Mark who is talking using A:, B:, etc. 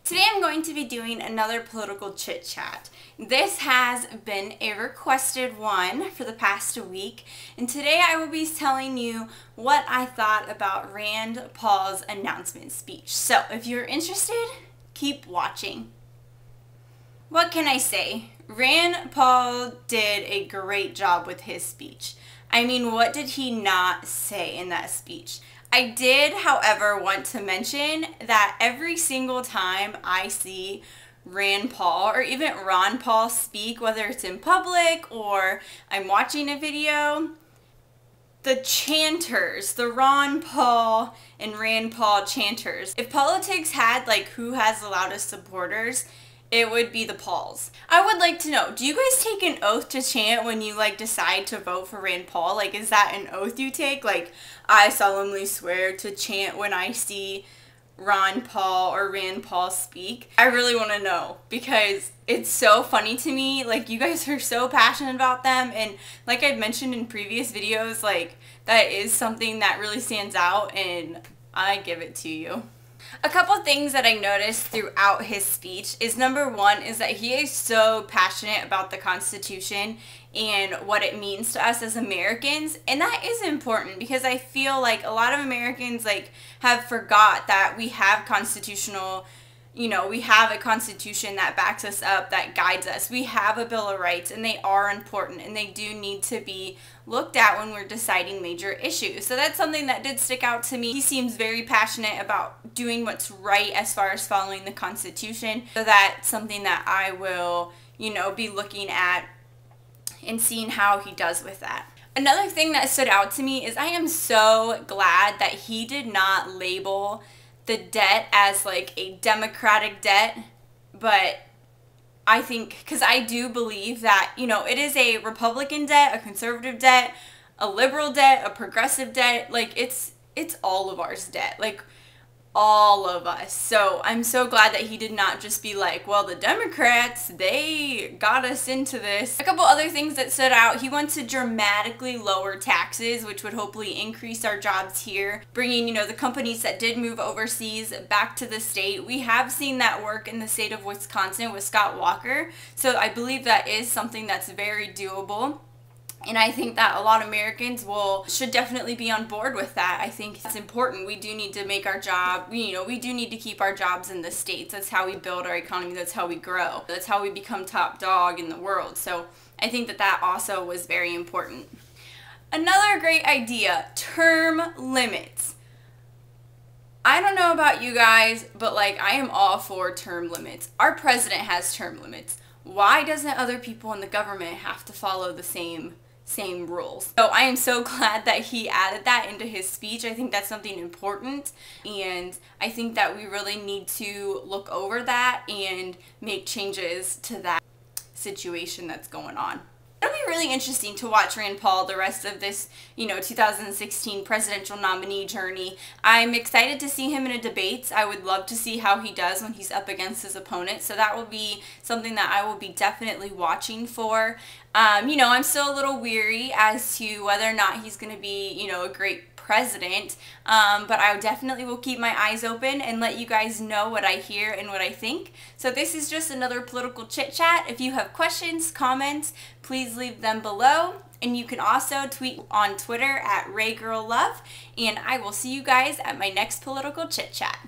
A: Today I'm going to be doing another political chit chat. This has been a requested one for the past week, and today I will be telling you what I thought about Rand Paul's announcement speech. So if you're interested, keep watching. What can I say? Rand Paul did a great job with his speech. I mean, what did he not say in that speech? I did, however, want to mention that every single time I see Rand Paul or even Ron Paul speak, whether it's in public or I'm watching a video, the chanters, the Ron Paul and Rand Paul chanters, if politics had like who has the loudest supporters, it would be the Pauls. I would like to know, do you guys take an oath to chant when you like decide to vote for Rand Paul? Like, is that an oath you take? Like, I solemnly swear to chant when I see Ron Paul or Rand Paul speak. I really want to know because it's so funny to me. Like, you guys are so passionate about them, and like I've mentioned in previous videos, like that is something that really stands out, and I give it to you. A couple things that I noticed throughout his speech is, number one, is that he is so passionate about the Constitution and what it means to us as Americans, and that is important because I feel like a lot of Americans like have forgot that we have constitutional, we have a constitution that backs us up, that guides us. We have a Bill of Rights, and they are important, and they do need to be looked at when we're deciding major issues. So that's something that did stick out to me. He seems very passionate about doing what's right as far as following the Constitution. So that's something that I will, be looking at and seeing how he does with that. Another thing that stood out to me is I am so glad that he did not label the debt as like a Democratic debt, but I think, because I do believe that, it is a Republican debt, a conservative debt, a liberal debt, a progressive debt, like it's all of ours debt, like all of us. So I'm so glad that he did not just be like, well, the Democrats, they got us into this. A couple other things that stood out, he wants to dramatically lower taxes, which would hopefully increase our jobs here, bringing, the companies that did move overseas back to the state. We have seen that work in the state of Wisconsin with Scott Walker, so I believe that is something that's very doable. And I think that a lot of Americans should definitely be on board with that. I think it's important. We do need to make our job, we do need to keep our jobs in the States. That's how we build our economy. That's how we grow. That's how we become top dog in the world. So I think that also was very important. Another great idea, term limits. I don't know about you guys, but like I am all for term limits. Our president has term limits. Why doesn't other people in the government have to follow the same rules? So I am so glad that he added that into his speech. I think that's something important, and I think that we really need to look over that and make changes to that situation that's going on. It'll be really interesting to watch Rand Paul the rest of this, 2016 presidential nominee journey. I'm excited to see him in a debate. I would love to see how he does when he's up against his opponent. So that will be something that I will be definitely watching for. I'm still a little weary as to whether or not he's going to be, a great president, but I definitely will keep my eyes open and let you guys know what I hear and what I think. So this is just another political chit chat. If you have questions, comments, please leave them below, and you can also tweet on Twitter at RayGirlLove, and I will see you guys at my next political chit chat.